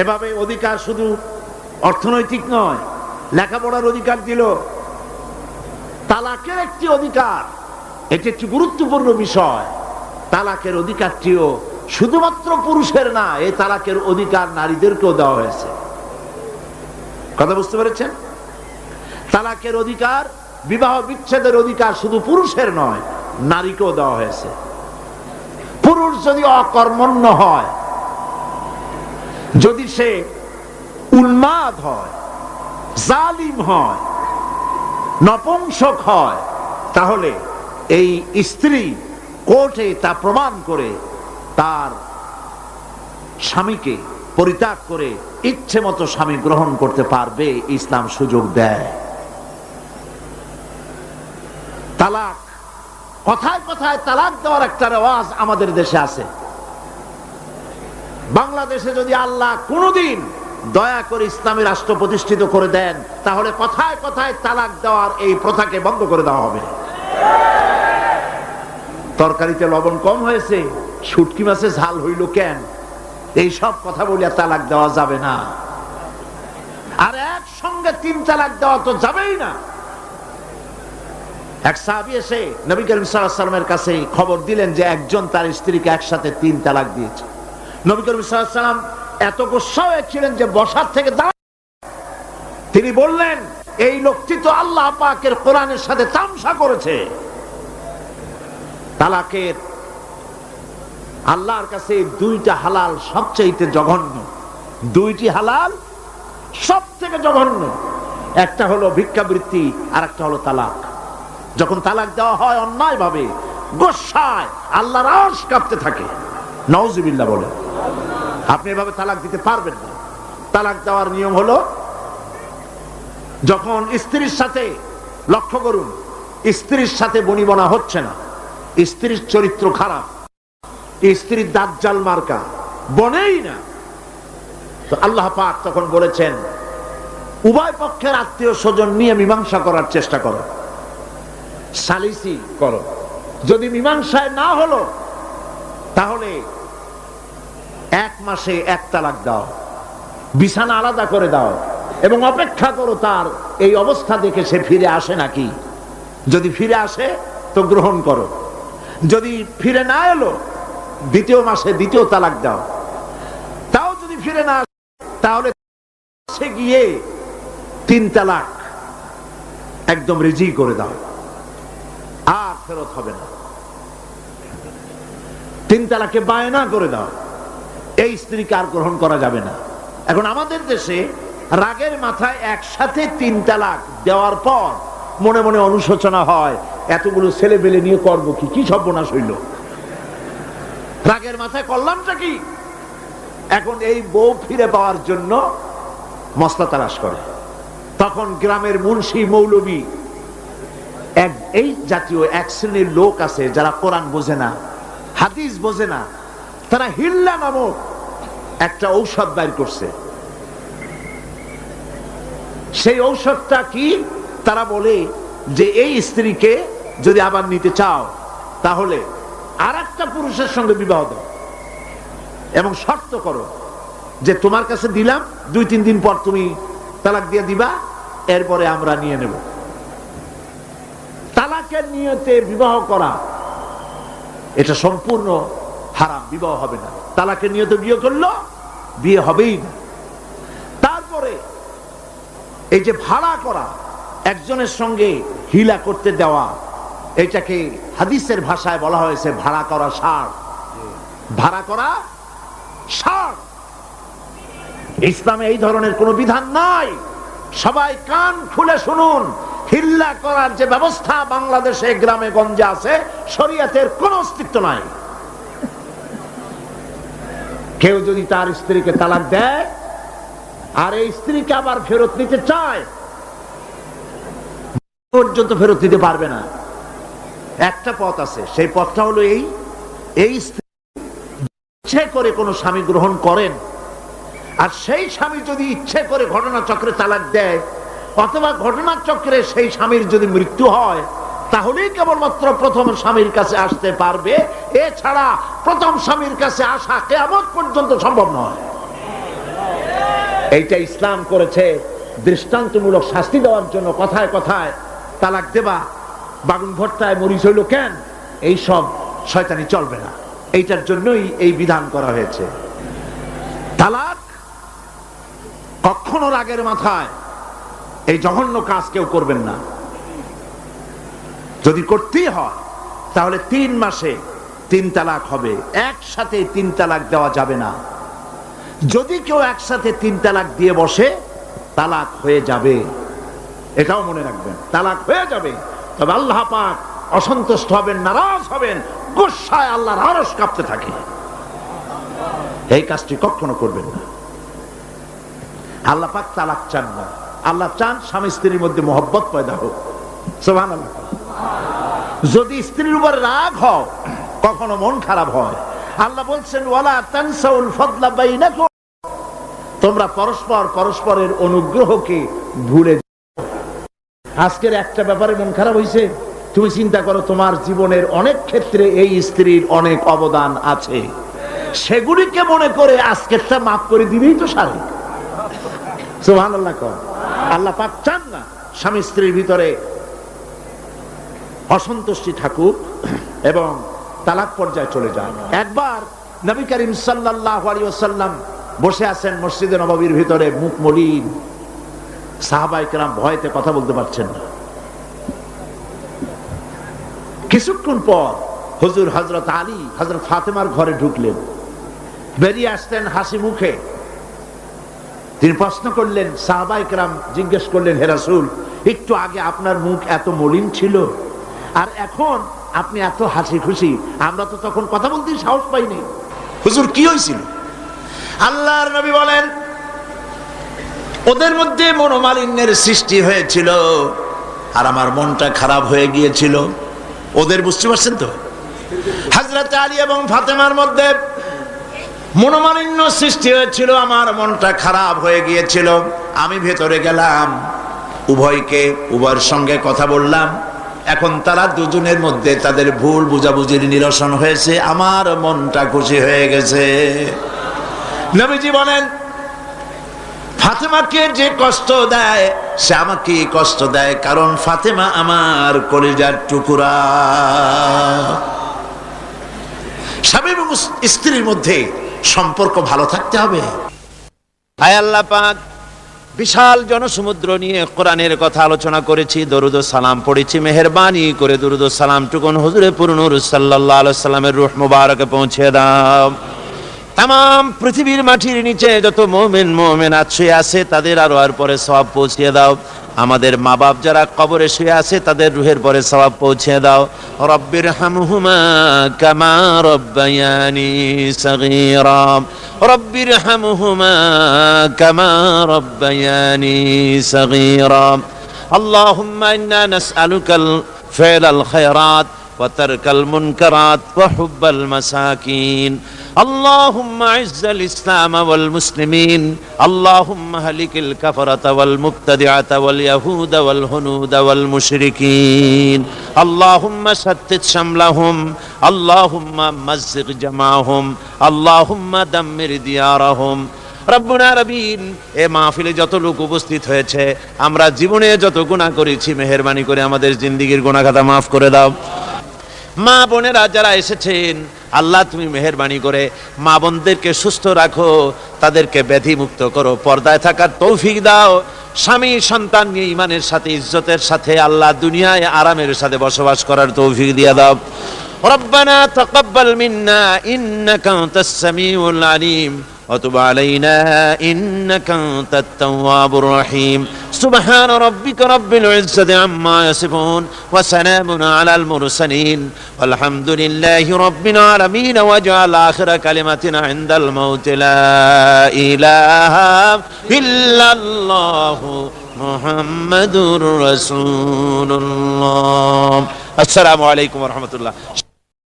এভাবে অধিকার শুধু অর্থনৈতিক নয়, লেখাপড়ার অধিকার দিল, তালাকের একটি অধিকার, এটি একটি গুরুত্বপূর্ণ বিষয়। তালাকের অধিকারটিও শুধুমাত্র পুরুষের না, এই তালাকের অধিকার নারীদেরকেও দেওয়া হয়েছে। কথা বুঝতে পেরেছেন? তালাকের অধিকার, বিবাহ বিচ্ছেদের অধিকার শুধু পুরুষের নয়, নারীকেও দেওয়া হয়েছে। পুরুষ যদি অকর্মণ্য হয়, যদি সে উন্মাদ হয়, জালিম হয়, নপুংসক হয়, তাহলে এই স্ত্রী কোর্টে তা প্রমাণ করে তার স্বামীকে পরিত্যাগ করে ইচ্ছে মতো স্বামী গ্রহণ করতে পারবে। ইসলাম সুযোগ দেয়। তালাক, কথায় কথায় তালাক দেওয়ার একটা রেওয়াজ আমাদের দেশে আছে। বাংলাদেশে যদি আল্লাহ কোনদিন দয়া করে ইসলামী রাষ্ট্র প্রতিষ্ঠিত করে দেন, তাহলে কথায় কথায় তালাক দেওয়ার এই প্রথাকে বন্ধ করে দেওয়া হবে। তরকারিতে লবণ কম হয়েছে, শুটকি মাছে ঝাল হইল কেন, এই সব কথা বলিয়া তালাক দেওয়া যাবে না। আর একসঙ্গে 3 তালাক দেওয়া তো যাবেই না। এক সাহাবী এসে নবী করিম সাল্লাল্লাহু আলাইহি ওয়াসাল্লামের কাছে খবর দিলেন যে একজন তার স্ত্রীকে একসাথে 3 তালাক দিয়েছে। নবী করিম সাল্লাল্লাহু আলাইহি ওয়াসাল্লাম এত গোসা হয়েছিলেন যে বসার থেকে তিনি বললেন, এই লোকটি তো আল্লাহ পাকের কোরআনের সাথে তামসা করেছে। তালাকের আল্লাহর কাছে 2টা হালাল সবচেয়ে জঘন্য, 2টি হালাল সব থেকে জঘন্য। একটা হলো ভিক্ষাবৃত্তি, আর একটা হলো তালাক। যখন তালাক দেওয়া হয় অন্যায় ভাবে, গোসায় আল্লাহর আরশ কাঁপতে থাকে। নাউজুবিল্লাহ বলে। আপনি এভাবে তালাক দিতে পারবেন না। তালাক দেওয়ার নিয়ম হলো, যখন স্ত্রীর সাথে, লক্ষ্য করুন, স্ত্রীর সাথে বনিবনা হচ্ছে না, স্ত্রীর চরিত্র খারাপ, স্ত্রীর দাজ্জাল মার্কা, বনেই না, তো আল্লাহ পাক তখন বলেছেন উভয় পক্ষের আত্মীয় স্বজন নিয়ে মীমাংসা করার চেষ্টা করো, সালিসি করো। যদি মীমাংসায় না হলো, তাহলে 1 মাসে 1 তালাক দাও, বিছানা আলাদা করে দাও, এবং অপেক্ষা করো তার এই অবস্থা দেখে সে ফিরে আসে নাকি। যদি ফিরে আসে তো গ্রহণ করো, যদি ফিরে না এলো 2য় মাসে 2য় তালাক দাও। তাও যদি ফিরে না আসে, তাহলে সে গিয়ে 3 তালাক একদম রেজি করে দাও, আর ফেরত হবে না। 3 তালাকে বায়না করে দাও, এই স্ত্রীকে আর গ্রহণ করা যাবে না। এখন আমাদের দেশে রাগের মাথায় একসাথে 3 তালাক দেওয়ার পর মনে মনে অনুশোচনা হয়, এতগুলো ছেলে পেলে নিয়ে করবো কি, কি সর্বনাশ হইল, রাগের মাথায় করলামটা কি। এখন এই বউ ফিরে পাওয়ার জন্য মসলা তালাশ করে। তখন গ্রামের মুন্সি মৌলবী, এই জাতীয় 1 শ্রেণীর লোক আছে যারা কোরআন বোঝে না, হাদিস বোঝে না, তারা হিল্লা নামক একটা ঔষধ বাইর করছে। সেই ঔষধটা কি? তারা বলে যে এই স্ত্রীকে যদি আবার নিতে চাও, তাহলে আরেকটা পুরুষের সঙ্গে বিবাহ দাও, এবং শর্ত করো যে তোমার কাছে দিলাম, 2-3 দিন পর তুমি তালাক দিয়ে দিবা, এরপরে আমরা নিয়ে নেব। তালাকের নিয়তে বিবাহ করা এটা সম্পূর্ণ হারাম, বিবাহ হবে না। তালাকের নিয়তে বিয়ে করলো, বিয়ে হবেই না। তারপরে এই যে ভাড়া করা, একজনের সঙ্গে হিলা করতে দেওয়া, এটাকে হাদিসের ভাষায় বলা হয়েছে ভাড়া করা ষাঁড়। ভাড়া করা ষাঁড়। ইসলামে এই ধরনের কোন বিধান নাই। সবাই কান খুলে শুনুন, হিল্লা করার যে ব্যবস্থা বাংলাদেশে গ্রামে গঞ্জে আছে, শরীয়তের কোন অস্তিত্ব নাই। কেউ যদি তার স্ত্রীকে তালাক দেয় আর এই স্ত্রীকে আবার ফেরত নিতে চায়, পর্যন্ত ফেরত দিতে পারবে না। একটা পথ আছে, সেই পথটা হলো এই স্ত্রী ইচ্ছে করে কোনো স্বামী গ্রহণ করেন, আর সেই স্বামী যদি ইচ্ছে করে ঘটনাচক্রে তালাক দেয়, অথবা ঘটনাচক্রে সেই স্বামীর যদি মৃত্যু হয়, তাহলেই কেবলমাত্র প্রথম স্বামীর কাছে আসতে পারবে। এছাড়া প্রথম স্বামীর কাছে আসা কিয়ামত পর্যন্ত সম্ভব নয়। এইটা ইসলাম করেছে দৃষ্টান্তমূলক শাস্তি দেওয়ার জন্য। কথায় কথায় তালাক দেবা, বাগুন ভর্তায় মরিচ হইল কেন, এই সব শয়তানি চলবে না। এইটার জন্যই এই বিধান করা হয়েছে। তালাক কখনো রাগের মাথায় এই জঘন্য কাজ কেউ করবেন না। যদি করতেই হয় তাহলে 3 মাসে 3 তালাক হবে, একসাথে 3 তালাক দেওয়া যাবে না। যদি কেউ একসাথে 3 তালাক দিয়ে বসে, তালাক হয়ে যাবে, এটাও মনে রাখবেন, তালাক হয়ে যাবে। তবে আল্লাহ পাক অসন্তুষ্ট হবেন, নারাজ হবেন, গুসায় আল্লাহর আরশ কাঁপতে থাকে। এই কাজটি কখনো করবেন না। আল্লাহ পাক তালাক চান না, আল্লাহ চান স্বামী স্ত্রীর মধ্যে মহব্বত পয়দা হোক। সুবহানাল্লাহ। যদি স্ত্রীর উপর রাগ হয়, কখনো মন খারাপ হয়, আল্লাহ বলছেন ওয়ালা তানসাউল ফাদলা বাইনাকুম, তোমরা পরস্পর পরস্পরের অনুগ্রহকে ভুলে যাও। আজকের একটা ব্যাপারে মন খারাপ হয়েছে, তুমি চিন্তা করো তোমার জীবনের অনেক ক্ষেত্রে এই স্ত্রীর অনেক অবদান আছে, সেগুলিকে মনে করে আজকেরটা মাফ করে দিবেই তো সারে। সুবহানাল্লাহ। আল্লাহ পাক চান না স্বামী স্ত্রীর ভিতরে অসন্তুষ্টি থাকুক এবং তালাক পর্যায়ে চলে যায়। একবার নবী করিম সাল্লাল্লাহু আলাইহি ওয়াসাল্লাম বসে আছেন মসজিদে নববীর ভিতরে, মুখ মলিন, সাহাবায়ে কেরাম ভয়তে কথা বলতে পারছেন না। কিছুক্ষণ পর হুজুর হযরত আলী হযরত ফাতেমার ঘরে ঢুকলেন, বেরিয়ে আসতেন হাসি মুখে। তিনি প্রশ্ন করলেন, সাহাবায়ে কেরাম জিজ্ঞেস করলেন, হে রাসূল, একটু আগে আপনার মুখ এত মলিন ছিল আর এখন আপনি এত হাসি খুশি, আমরা তো তখন কথা বলতে সাহস পাইনি। হুজুর কি হয়েছিল? আল্লাহর নবী বলেন, ওদের মধ্যে মনোমালিন্যের সৃষ্টি হয়েছিল আর আমার মনটা খারাপ হয়ে গিয়েছিল। ওদের, বুঝতে পারছেন তো, হযরত আলী এবং ফাতেমার মধ্যে মনোমালিন্য সৃষ্টি হয়েছিল, আমার মনটা খারাপ হয়ে গিয়েছিল। আমি ভেতরে গেলাম, উভয়ের সঙ্গে কথা বললাম। এখন তারা দুজনের মধ্যে তাদের ভুল বুঝাবুঝির নিরসন হয়েছে, আমার মনটা খুশি হয়ে গেছে। নবীজি বলেন, ফাতেমাকে যে কষ্ট দেয় সে আমাকে কষ্ট দেয়, কারণ ফাতেমা আমার কলিজার টুকরা। স্বামী এবং স্ত্রীর মধ্যে সম্পর্ক ভালো থাকতে হবে। আয় আল্লাহ পাক, বিশাল জনসমুদ্র নিয়ে কোরআনের কথা আলোচনা করেছি, দরুদ ও সালাম পড়েছি। মেহেরবানি করে দরুদ ও সালাম টুকুন হুজুরে পুরনুর সাল্লাল্লাহু আলাইহি সাল্লামের রূহ মুবারকে পৌঁছে দাও। তাম পৃথিবীর মাটির নিচে যত মুমিন মুমিনাত শুয়ে আছে তাদের আর পরে সওয়াব পৌঁছে দাও। আমাদের মা বাপ যারা কবরে শুয়ে আছে তাদের রুহের পরে সওয়াব পৌঁছে দাও। রব্বির হামহুমা কামা রব্বায়ানি সগীরা, রব্বির হামহুমা কামা রব্বায়ানি সগীরা। আল্লাহুম্মা ইন্না নাসআলুকাল ফি'লাল খায়রাত ওয়া তারকাল মুনকারাত ওয়া হুব্বাল মাসাকিন। اللهم اعز الاسلام والمسلمين، اللهم اهلك الكفرة والمبتدعة واليهود والهنود والمشركين، اللهم شتت شملهم، اللهم مزق جمعهم، اللهم دمر ديارهم। রব্বুনা রবিন, এ মাহফিলে যত লোক উপস্থিত হয়েছে, আমরা জীবনে যত গুনাহ করেছি, মেহেরবানি করে আমাদের জিন্দেগীর গুনাহ খাতা মাফ করে দাও। মা বোনেরা যারা এসেছেন, আল্লাহ তুমি মেহেরবানি করে মা বোনদেরকে সুস্থ রাখো, তাদেরকে ব্যাধি মুক্ত করো, পর্দায় থাকার তৌফিক দাও। স্বামী সন্তান নিয়ে ইমানের সাথে ইজ্জতের সাথে আল্লাহ দুনিয়ায় আরামের সাথে বসবাস করার তৌফিক দিয়ে দাও। রব্বানা তাকাব্বাল মিন্না ইন্নাকা আনতাস সামিউল আলিম وتب علينا إنك أنت التواب الرحيم. سبحان ربك رب العزة عما يصفون وسلام على المرسلين والحمد لله رب العالمين. واجعل آخر كلمتنا عند الموت لا إله إلا الله محمد رسول الله. السلام عليكم ورحمة الله.